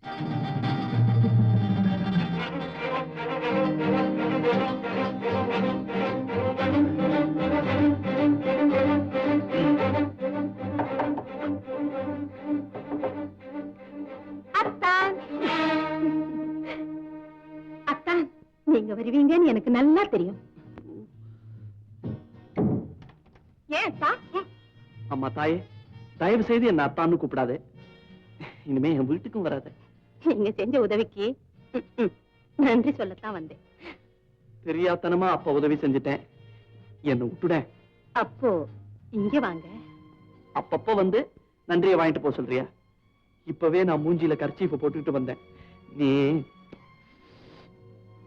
அத்தான், நீங்க வருவீங்கன்னு எனக்கு நல்லா தெரியும். ஏன் அம்மா தாயே, தயவு செய்து என்ன அத்தான்னு கூப்பிடாதே. இனிமே என் வீட்டுக்கும் வராது. நீங்க செஞ்ச உதவிக்கு நன்றி சொல்லத்தான் வந்தேன். தெரியாதனமா அப்ப உதவி செஞ்சுட்டேன், என்ன விட்டுட. அப்போ இங்க வாங்க. அப்பப்ப வந்து நன்றியை வாங்கிட்டு போக சொல்றியா? இப்பவே நான் மூஞ்சில கர்ச்சீஃபை போட்டுக்கிட்டு வந்தேன். நீ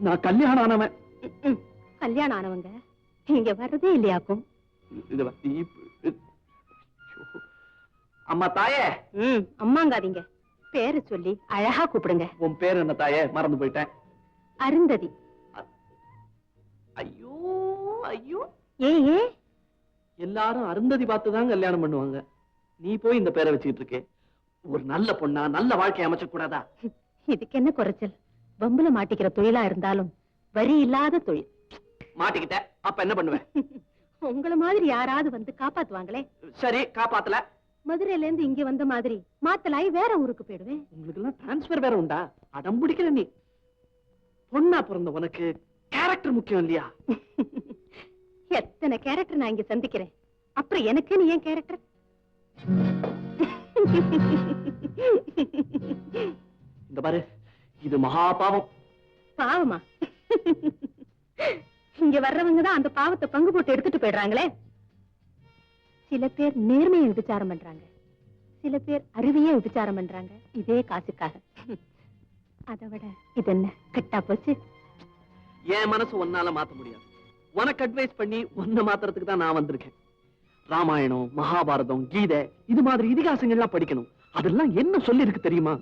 நான் கல்யாணம் ஆனவன். கல்யாணம் ஆனவங்க இங்க வர்றதே இல்லையாக்கும். அம்மா தாயே. அம்மாங்காதீங்க, பேரு சொல்லி அழகா கூப்பிடுங்க. உன் பேர் என்ன தாயே? மறந்து போயிட்டேன். அருந்ததி. ஐயோ ஐயோ. ஏ எல்லாரும் அருந்ததி பார்த்துதான் கல்யாணம் பண்ணுவாங்க. நீ போய் இந்த பேரை வச்சுக்கிட்டு இருக்கே. ஒரு நல்ல பொண்ணா நல்ல வாழ்க்கையை அமைச்ச கூடாதா? இதுக்கு என்ன குறைச்சல்? பம்புல மாட்டிக்கிற தொழிலா இருந்தாலும் வரி இல்லாத தொழில். மாட்டிக்கிட்ட, அப்ப என்ன பண்ணுவேன்? உங்களை மாதிரி யாராவது வந்து காப்பாத்துவாங்களே. சரி, காப்பாத்தல. மதுரையில இருந்து இங்க வந்த மாதிரி மாத்தலாய் வேற ஊருக்கு போயிடுவேன். உங்களுக்கு எல்லாம் டிரான்ஸ்பர் வேற உண்டா? அடம் பிடிக்கிற நீ. பொண்ணா பிறந்த உனக்கு கேரக்டர் முக்கியம் இல்லையா? எத்தனை கேரக்டர் நான் இங்க சந்திக்கிறேன், அப்புறம் எனக்கு நீ ஏன் கேரக்டர்? இந்த பாரு, இது மகா பாவம். பாவமா? இங்க வர்றவங்க தான் அந்த பாவத்தை பங்கு போட்டு எடுத்துட்டு போயிடுறாங்களே. சில பேர் நேர்மையை விபச்சாரம் பண்றாங்க, சில பேர் அறிவையே விபச்சாரம் பண்றாங்க, இதே காசுக்காக. அதை விட இது என்ன கெட்டா போச்சு? என் மனசு ஒன்னால மாத்த முடியாது. உனக்கு அட்வைஸ் பண்ணி ஒன்ன மாத்துறதுக்கு தான் நான் வந்திருக்கேன். ராமாயணம், மகாபாரதம், கீதை இது மாதிரி இதிகாசங்கள்லாம் படிக்கணும். அதெல்லாம் என்ன சொல்லி இருக்கு தெரியுமா?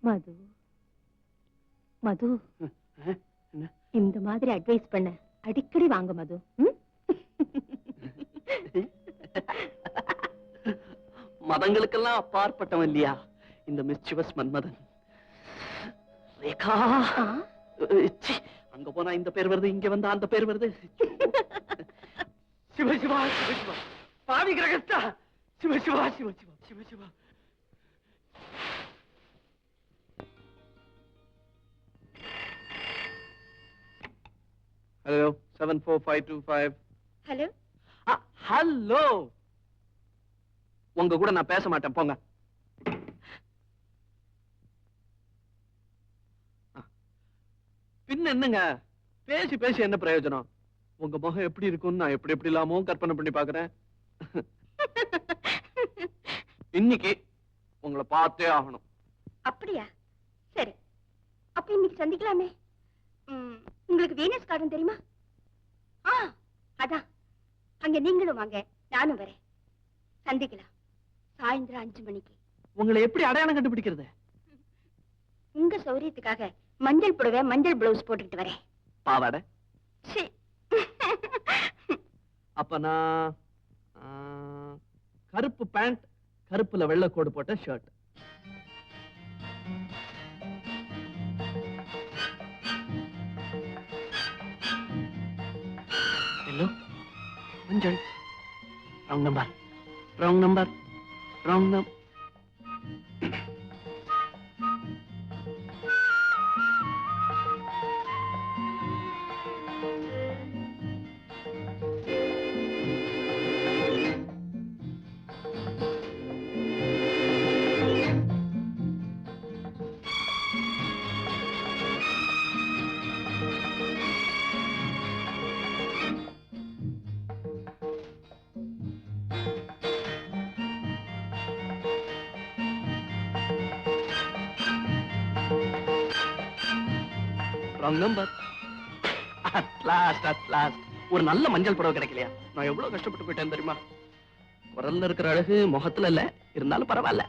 மது, மது, இந்த மாதிரி அட்வைஸ் பண்ண அடிக்கடி வாங்க மது. மதங்களுக்கெல்லாம் அப்பாற்பட்டவன் இல்லையா இந்த மிஸ்சிவஸ் மன்மதன்? ரேகா, அங்க போனா இந்த பேர் வருது, இங்க வந்தா அந்த பேர் வருது. சிவசிவா சிவசிவா, பாவி கிரகஸ்தா, சிவசிவா சிவசிவா சிவசிவா. ஹலோ, 74525. ஹலோ. ஹலோ, உங்க கூட நான் பேச மாட்டேன், போங்க. பின்ன என்னங்க, பேசி பேசி என்ன பிரயோஜனம்? உங்க முகம் எப்படி இருக்கும்னு நான் எப்படி எப்படி இல்லாமோ கற்பனை பண்ணி பாக்குறேன். இன்னைக்கு உங்களை பார்த்தே ஆகணும். அப்படியா? சரி, அப்ப இன்னைக்கு சந்திக்கலாமே. உங்களுக்கு வீனஸ் கார்டன் தெரியுமா? அதான், அங்க நீங்களும் வாங்க, நானும் வரேன். சந்திக்கலாம் சாயந்தரம் 5 மணிக்கு. உங்களை எப்படி அடையாளம் கண்டுபிடிக்கிறது? உங்க சௌரியத்துக்காக மஞ்சள் புடவை, மஞ்சள் பிளவுஸ் போட்டுக்கிட்டு வரேன். பாவாடை? அப்ப நான் கருப்பு பேண்ட், கருப்புல வெள்ளை கோடு போட்ட ஷர்ட். ஹலோ, மஞ்சள். Wrong number, wrong number, wrong number. Wrong number. At last ஒரு நல்ல மஞ்சள் புடவை கிடைக்கலையா? நான் எவ்வளவு கஷ்டப்பட்டு போயிட்டேன் தெரியுமா? குரல்ல இருக்கிற அழகு முகத்துல இல்ல, இருந்தாலும் பரவாயில்ல.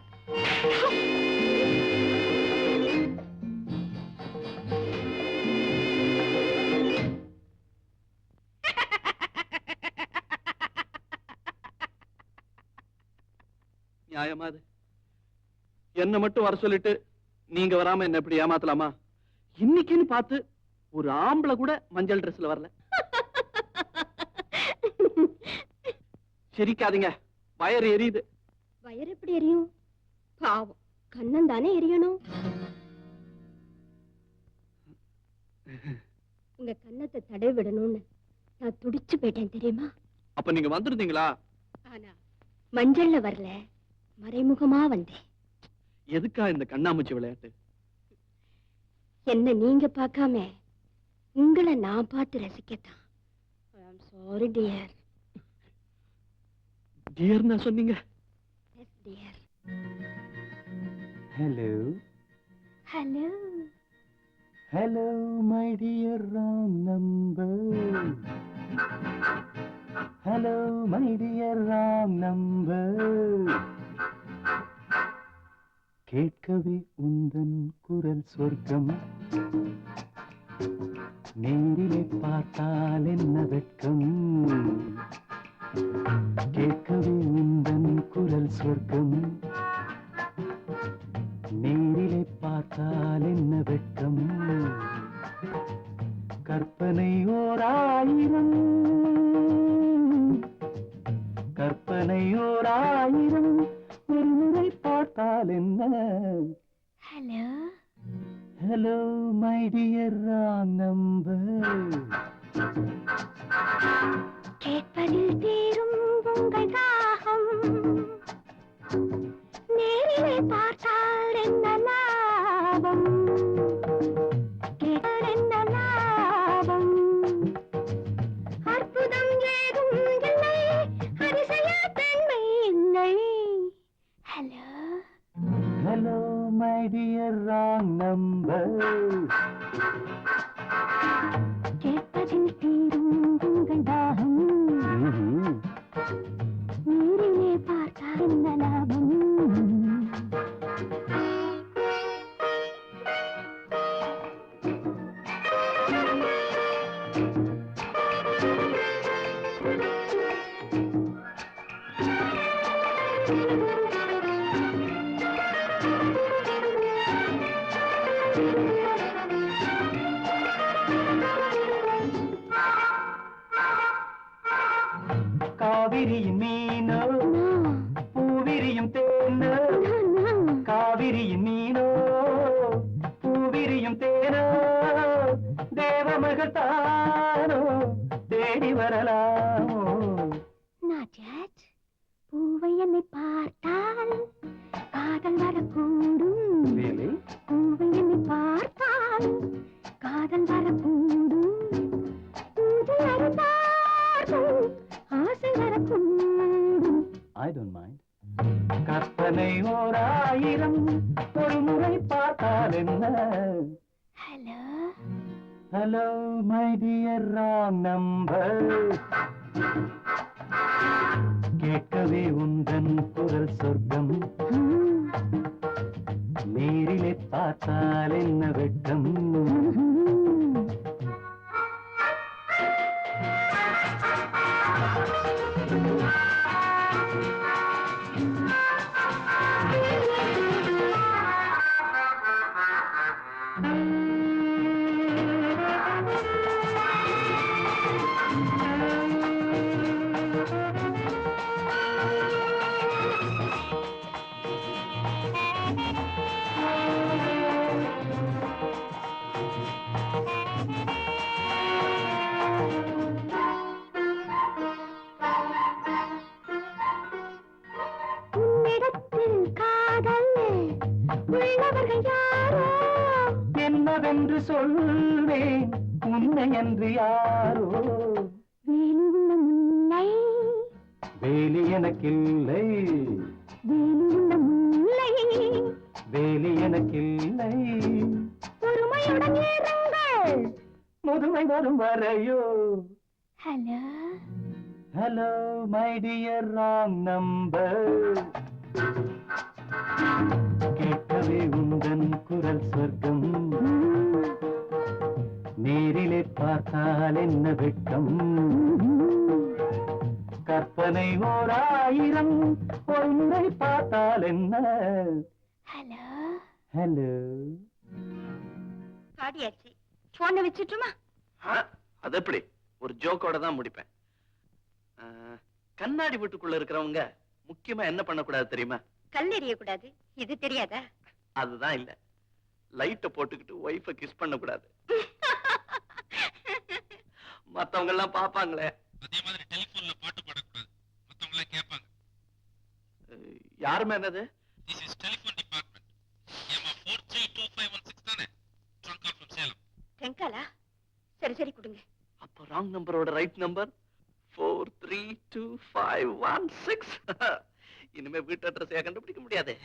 நியாயமா அது? என்ன மட்டும் வர சொல்லிட்டு நீங்க வராம என்ன எப்படி ஏமாத்தலாமா? இன்னைக்குன்னு பார்த்து ஒரு ஆம்பளை கூட மஞ்சள் ட்ரெஸ்ல வரல. சிரிக்காதீங்க, வயறு எரியுது. வயர் எப்படி எரியும்? பாவம், கண்ணன் தானே எரியணும். உங்க கண்ணத்தை தடை விடணும்னு நான் துடிச்சு போயிட்டேன் தெரியுமா? அப்ப நீங்க வந்திருந்தீங்களா? ஆனா மஞ்சள்ல வரல, மறைமுகமா வந்தேன். எதுக்கா இந்த கண்ணாமூச்சி விளையாட்டு? என்ன நீங்க பார்க்காம உங்களை நான் பார்த்து ரசிக்கத்தான். Sorry dear. டியர்னா சொன்னீங்க? Yes dear. Hello. Hello. Hello, my dear wrong number. Hello, my dear wrong number. கேட்கவே உந்தன் குரல் சொர்க்கம், நேரிலே பார்த்தால் என்ன வெட்கம். கேட்கவே உந்தன் குரல் சொர்க்கம், நேரிலே பார்த்தால் என்ன வெட்கம். கற்பனை ஓராயிரம், கற்பனை ஓராயிரம், ஒரு முறை பார்த்தால் என்ன. Hello. Hello my dear wrong number. கேட்பதில் தீரும் உங்கள் தாகம், நேரிலே பார்த்தால் என்ன லாபம். கேட்டால் என்ன லாபம். அற்புதம் ஏதும் இல்லை, அதிசய தன்மை இல்லை. Hello. Hello my dear wrong number. கேட்பதில் தீரும் உங்கள் தாகம், நேரிலே பார்த்தால் என்ன லாபம். காவிரியின் மீனோ பூவிரியும் தேனோ, காவிரியின் மீனோ பூவிரியும் தேனோ, தேவமகள் தானோ தேடி வரலாமோ. நாஜாஜ், பூவை என்னை பார்த்தால் காதல் வரக்கூடும். Really? பூவை என்னை பார்த்தால் காதல் வரக்கூடும். பூஜை அருந்தார்கள் ஆசை வரக்கூடும். I don't mind. கற்பனை ஓராயிரம், ஒரு முறை பார்த்தால் என்ன. Hello. Hello my dear wrong number. கேட்கவே உந்தன் குரல் சொர்க்கம், நேரிலே பார்த்தால் என்ன வெட்கம். உன்னிடத்தில் காதல் உள்ளவர்கள் யாரோ, என்னவென்று சொல்வேன் உன்னை என்று யாரோ. வேலி உள்ள முல்லை, வேலி எனக்கில்லை, வேலி உள்ள முல்லை, வேலி எனக்கில்லை. பொறுமையுடன் இருங்கள், நாய் வரும் வரையோ. Hello hello my dear wrong number, கேட்கவே உந்தன் குரல் சொர்க்கம், நேரிலே பார்த்தால் என்ன வெட்கம், கற்பனை 1000 ஒன்றை பார்த்தால் என்ன. ஹலோ ஹலோ பாடியாச்சு. போனை வச்சுட்டுமா? அது எப்படி? ஒரு ஜோக்கோட தான் முடிப்பேன். கண்ணாடி வீட்டுக்குள்ள இருக்கிறவங்க முக்கியமா என்ன பண்ணக்கூடாது தெரியுமா? கல் எறிய கூடாது. இது தெரியாதா? அதுதான் இல்ல, லைட்ட போட்டுக்கிட்டு ஒய்ஃப கிஸ் பண்ண கூடாது. மத்தவங்க எல்லாம் பாப்பாங்களே. அதே மாதிரி டெலிபோன்ல பாட்டு பாடக்கூடாது, மத்தவங்க எல்லாம் கேட்பாங்க. யாருமே என்னது? This is telephone department. ஏமா 432516 தானே? Trunk call from Salem. டெங்காலா? சரி சரி கொடுங்க. அப்ப ராங் நம்பரோட ரைட் நம்பர் 432516. இனிமே வீட்டு அட்ரஸையா கண்டுபிடிக்க முடியாது.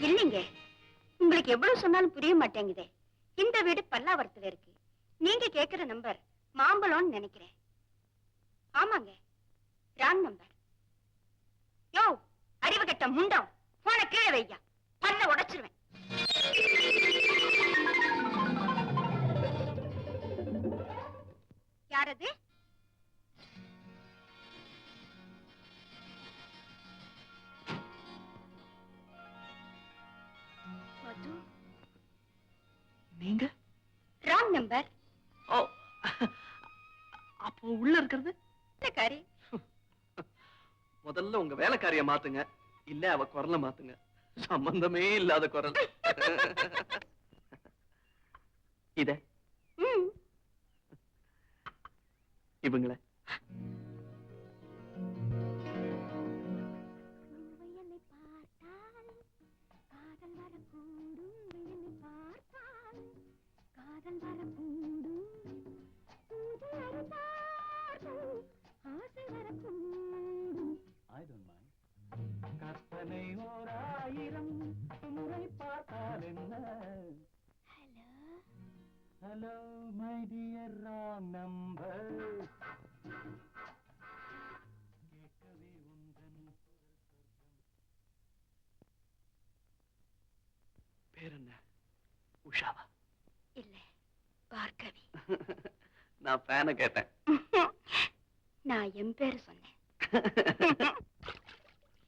இல்லைங்க, உங்களுக்கு எவ்வளவு சொன்னாலும் புரிய மாட்டேங்குதே. இந்த வீடு பல்லாவரத்துல இருக்கு. நீங்க கேக்குற நம்பர் மாம்பழம்னு நினைக்கிறேன். ஆமாங்க, ராங் நம்பர். யோ அறிவு கட்ட முண்டம், போன கீழே வையா, பல்ல உடைச்சிருவேன். யாரது? நீங்க? Wrong number. ஓ, அப்போ உள்ள இருக்கிறது வேலைக்காரி. முதல்ல உங்க வேலைக்காரிய மாத்துங்க, இல்ல அவ குரலை மாத்துங்க. சம்பந்தமே இல்லாத குரல். இத இவங்கள கற்பனை 1000 முறை பார்த்தால் என்ன. Hello my dear wrong number, கேட்கவே உந்தன் பேர் என்ன? உஷாவா? இல்ல, பார்கவி. நான் பேனை கேட்டேன். நான் என் பேரு சொன்னேன்.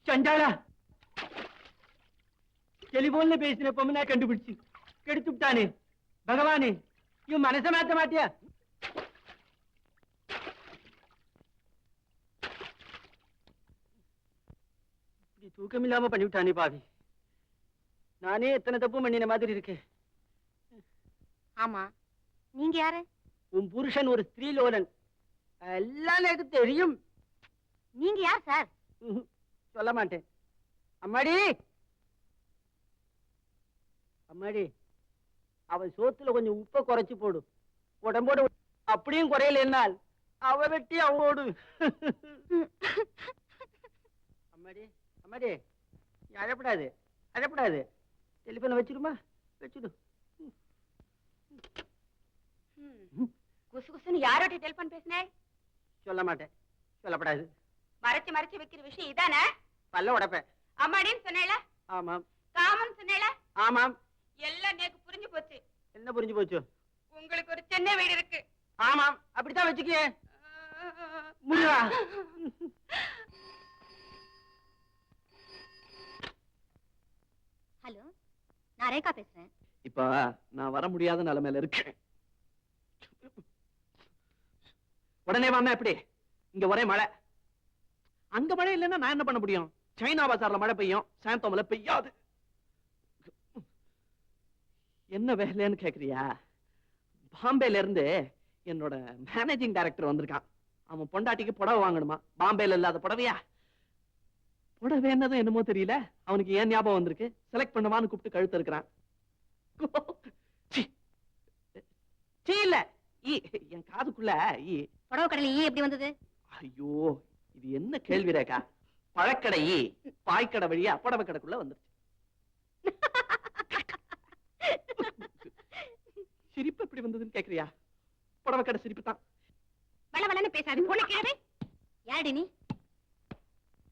சண்டாளா, டெலிபோன்ல பேசின பொம்மை கண்டுபிடிச்சு கெடுத்து விட்டானே. பகவானே, இவன் மனச மாத்த மாட்டியா? இப்படி தூக்கம் இல்லாம பண்ணிவிட்டானே பாவி. நானே எத்தனை தப்பு பண்ணின மாதிரி இருக்கேன். ஆமா, நீங்க யாரு? உன் புருஷன் ஒரு ஸ்திரீலோலன், எல்லாம் எனக்கு தெரியும். நீங்க யார் சார்? சொல்ல மாட்டேன். அம்மாடி, அம்மாடி, அவன் சோத்துல கொஞ்சம் உப்பை குறைச்சு போடு. உடம்போடு அப்படியும் குறையல என்னால் அவ வெட்டி அவனோடு. அம்மாடி, அம்மாடி, நீ அழப்படாது, அழப்படாது. டெலிபோனை வச்சிருமா? வச்சுடு. குசு குசுன்னு யாரோட டெலிபோன் பேசினேன்? சொல்ல மாட்டேன், சொல்லப்படாது. மறைச்சு மறைச்சு வைக்கிற விஷயம் இதானே? பல்ல உடைப்பேன். அம்மாடின்னு சொன்னேல, ஆமாம். காமன் சொன்னேல, ஆமாம். எல்லாம் நேக்கு புரிஞ்சு போச்சு. என்ன புரிஞ்சு போச்சு? உங்களுக்கு ஒரு சென்னை வீடு இருக்கு. ஆமாம், அப்படித்தான் வச்சுக்கே. முடிவா? ஹலோ, நான் ரேகா பேசுறேன். இப்ப நான் வர முடியாத நிலைமையில இருக்கேன். உடனே வாங்க. எப்படி இங்க ஒரே மழை, அங்க மழை இல்லைன்னா நான் என்ன பண்ண முடியும்? சைனா பஜார்ல மழை பெய்யும், சாந்தோம்ல பெய்யாது. என்ன வேலைன்னு கேக்குறியா? பாம்பேல இருந்து என்னோட மேனேஜிங் டைரக்டர் வந்திருக்கான். அவன் பொண்டாட்டிக்கு புடவை வாங்கணுமா. பாம்பேல இல்லாத புடவையா? புடவை என்னதும் என்னமோ தெரியல, அவனுக்கு ஏன் ஞாபகம் வந்திருக்கு. செலக்ட் பண்ணுவான்னு கூப்பிட்டு கழுத்து இருக்கிறான். இல்ல என் காதுக்குள்ள புடவை கடையில எப்படி வந்தது? ஐயோ, இது என்ன கேள்வி ரேகா? பழக்கடை பாய்க்கடை வழியா புடவை கடைக்குள்ள வந்துருச்சு. சிரிப்பு எப்படி வந்ததுன்னு கேக்குறியா? புடவை கடை சிரிப்பு தான். வளவளன்னு பேசாது. போன கிழவே யாரடி நீ?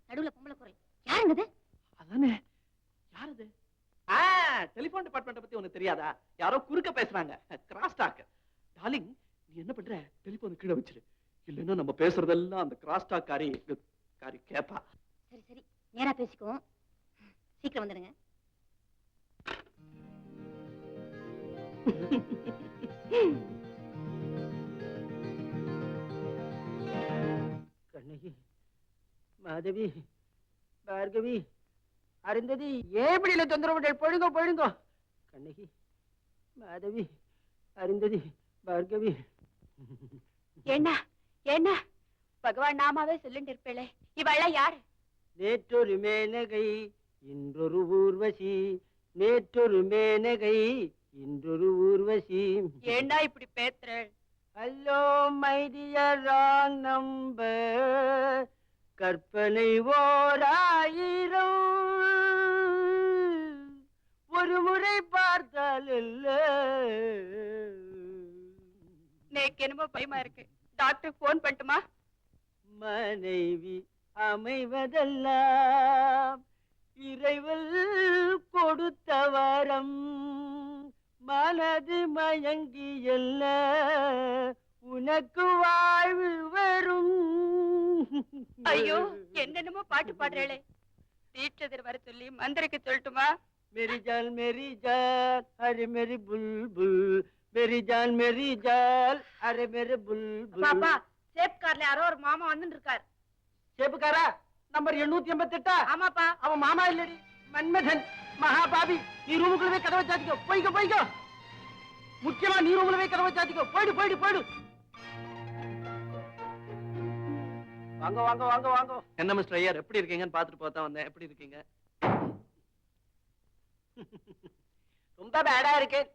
நடுவுல பொம்பளை குரல். யாருங்கது? அதானே. யாரது? டெலிபோன் டிபார்ட்மெண்ட் பத்தி உனக்கு தெரியாதா? யாரோ குறுக்க பேசுறாங்க. Cross talk. டார்லிங், நீ என்ன பண்ற? டெலிபோன் கீழே வச்சிரு, இல்லைன்னா நம்ம பேசுறதெல்லாம் அந்த கிராஸ் டாக் காரி கேப்பா. சரி சரி, நேரா பேசிக்குவோம். சீக்கிரம் வந்துடுங்க. கண்ணகி, மாதவி, பார்கவி, அருந்ததி, ஏபடியில தொந்தரவு போயிடுங்க போயிடுங்க. கண்ணகி, மாதவி, அருந்ததி, பார்கவி. ஏண்டா ஏண்டா பகவான் நாமாவே சொல்லிட்டு இருப்பேளே, இவெல்லாம் யாரு? நேற்றொரு மேனகை இன்றொரு ஊர்வசி, நேற்றொரு மேனகை இன்றொரு ஊர்வசி. ஏண்டா இப்படி பேத்துறேள்? Hello my dear wrong number, கற்பனை ஓராயிரம், ஒரு முறை பார்த்தால் இல்ல. நேக்கு என்னமோ பயமா இருக்கு. டாக்டர் போன் பண்ணட்டுமா? மனைவி அமைவதெல்லாம் இறைவன் கொடுத்த வரம், மனது மயங்கி எல்ல உனக்கு வாழ்வு வரும். ஐயோ, என்னென்னமோ பாட்டு பாடுறேளே. தீட்சதர் வர சொல்லி மந்திரிக்க சொல்லட்டுமா? मेरी जान अरे मेरी बुलबुल, मेरी जान अरे मेरे बुलबुल. பாப்பா, சேப் கார்ல யாரோ ஒரு மாமா வந்துட்டு இருக்கார். சேப்புக்காரா? நம்பர் 888. ஆமாப்பா. அவன் மாமா இல்லடி, மன்மதன், மகாபாவி. நீ ரூமுக்குள்ளவே கதவை சாத்திக்கோ. போய்க்கோ. முக்கியமா நீ ரூமுக்குள்ளவே கதவை சாத்திக்கோ. போயிடு. வாங்க. என்ன மிஸ்டர் ஐயர், எப்படி இருக்கீங்கன்னு பாத்துட்டு போதான் வந்தேன். எப்படி இருக்கீங்க? ரொம்ப பேடா இருக்கேன்.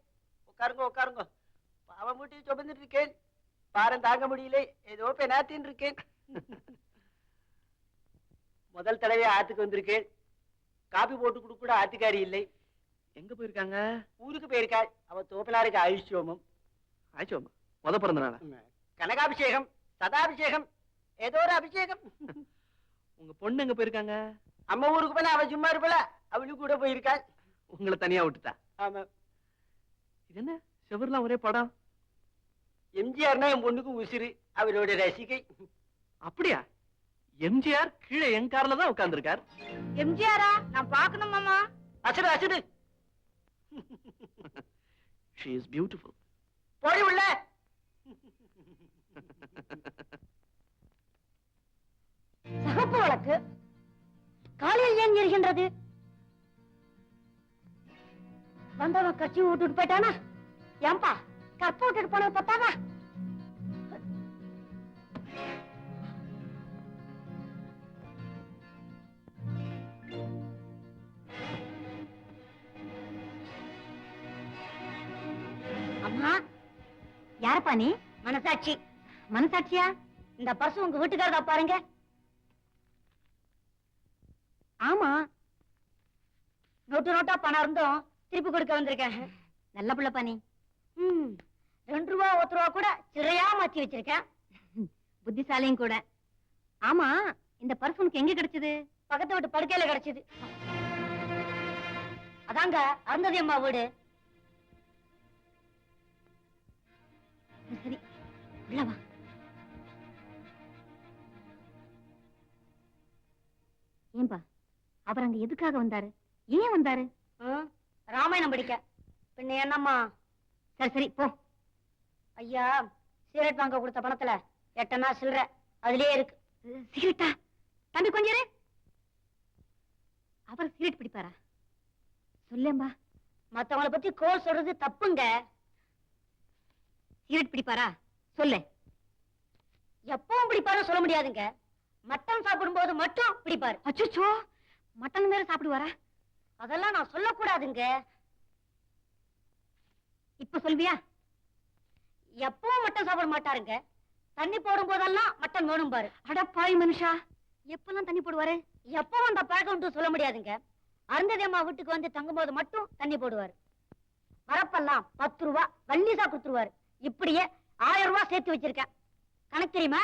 உட்காருங்க. பாவம் மூட்டி சுமந்துட்டு இருக்கேன். பாரம் தாங்க முடியல. ஏதோ பெனாத்தின்னு இருக்கேன். முதல் தடவை ஆத்துக்கு வந்திருக்கேன். காபி போட்டு கொடுக்க கூட ஆத்துக்காரி இல்லை. எங்க போயிருக்காங்க? ஊருக்கு போயிருக்காள். அவ தோப்பிலாருக்கு ஆயுஷ்யோமம். ஆச்சோமா, முத பிறந்த நாளா? கனகாபிஷேகம், சதாபிஷேகம், ஏதோ ஒரு அபிஷேகம். உங்க பொண்ணு எங்க போயிருக்காங்க? அம்மா ஊருக்கு போனா அவ சும்மா இருப்பல, அவளுக்கு கூட போயிருக்காள். உங்களை தனியா விட்டுட்டா? ஆமா. இது என்ன செவர்லாம் ஒரே படம்? எம்ஜிஆர்னா என் பொண்ணுக்கு உசிறு, அவரோட ரசிகை. அப்படியா? எம்ஜிஆர் கீழே என் கார்ல தான் உட்கார்ந்திருக்கார். எம்ஜிஆரா? நான் பார்க்கணும் மாமா. அசடு. She is beautiful. போய் உள்ள. சகப்பு வழக்கு காலையில் ஏன் எரிகின்றது? வந்தவன் கட்சி விட்டுட்டு போயிட்டானா? ஏன்பா கற்ப விட்டுட்டு போனது பத்தாவா? அம்மா, யாரப்பா நீ? மனசாட்சி. மனசாட்சியா? இந்த பர்ஸ் உங்க வீட்டுக்காரதா பாருங்க. ஆமா, நோட்டா பணம் இருந்தும் திருப்பி கொடுக்க வந்திருக்கேன். நல்ல பிள்ளை பண்ணி. 2 ரூபா 1 ரூபா கூட சிறையா மாத்தி வச்சிருக்கேன். புத்திசாலியும் கூட. ஆமா, இந்த பர்ஸ் உனக்கு எங்க கிடைச்சது? பக்கத்து வீட்டு படுக்கையில கிடைச்சது. அதாங்க அருந்ததி அம்மா வீடு. சரி, உள்ள வா. ஏன்பா அவர் அங்க எதுக்காக வந்தாரு? ஏன் வந்தாரு? ராம ராமாயணம் படிக்க. பின்ன என்னம்மா? சரி சரி போ. ஐயா சிகரெட் வாங்க கொடுத்த பணத்துல 8 சில்லற அதுலயே இருக்கு. சிகரெட்டா? தம்பி கொஞ்சம் இரு. அவர் சிகரெட் பிடிப்பாரா? சொல்லேம்பா. மத்தவங்கள பத்தி கோல் சொல்றது தப்புங்க. சிகரெட் பிடிப்பாரா? சொல்லு. எப்பவும் பிடிப்பாரு சொல்ல முடியாதுங்க. மட்டன் சாப்பிடும்போது மட்டும் பிடிப்பாரு. அச்சோ, மட்டன் வேற சாப்பிடுவாரா? அதெல்லாம் நான் சொல்லக்கூடாதுங்க. இப்ப சொல்வியா? எப்பவும் மட்டன் சாப்பிட மாட்டாருங்க. தண்ணி போடும் போதெல்லாம் மட்டன் வேணும் பாரு. அட பாய் மனுஷா, எப்பெல்லாம் தண்ணி போடுவாரு? எப்பவும் அந்த பழக்கம் சொல்ல முடியாதுங்க. அருந்ததி அம்மா வீட்டுக்கு வந்து தங்கும்போது மட்டும் தண்ணி போடுவாரு. வரப்பெல்லாம் 10 ரூபா வள்ளிசா கொடுத்துருவாரு. இப்படியே 1000 ரூபாய் சேர்த்து வச்சிருக்கேன். கணக்கு தெரியுமா?